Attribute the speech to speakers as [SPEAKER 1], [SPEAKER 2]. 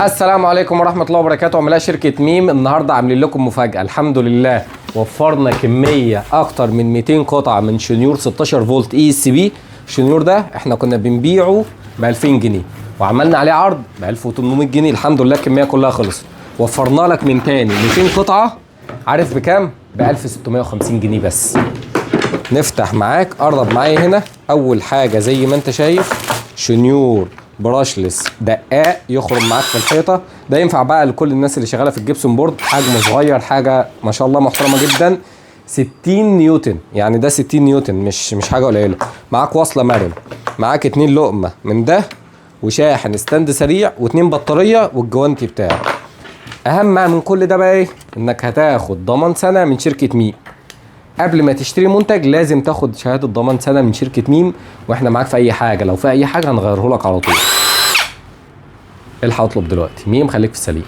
[SPEAKER 1] السلام عليكم ورحمة الله وبركاته. عملاء شركة ميم النهاردة عاملين لكم مفاجأة. الحمد لله وفرنا كمية أكتر من 200 قطعة من شنيور 16 فولت اي اس بي. الشنيور ده احنا كنا بنبيعه ب 2000 جنيه وعملنا عليه عرض ب 1800 جنيه. الحمد لله الكمية كلها خلصت. وفرنا لك من تاني 200 قطعة. عارف بكام؟ ب 1650 جنيه بس. نفتح معاك، قرب معايا هنا. أول حاجة زي ما أنت شايف شنيور براشلس دقاق يخرم معاك في الحيطه. ده ينفع بقى لكل الناس اللي شغاله في الجبسون بورد. حجمه صغير، حاجه ما شاء الله محترمه جدا. 60 نيوتن، يعني ده 60 نيوتن مش حاجه قليله. معاك وصله مرن، معاك 2 لقمه من ده، وشاحن ستاند سريع، و2 بطاريه، والجوانتي بتاعه. اهم من كل ده بقى ايه؟ انك هتاخد ضمان سنه من شركه ميم. قبل ما تشتري منتج لازم تاخد شهاده ضمان سنه من شركه ميم، واحنا معاك في اي حاجه. لو في اي حاجه هنغيره لك على طول. الحق اطلب دلوقتي. ميم، خليك في السليم.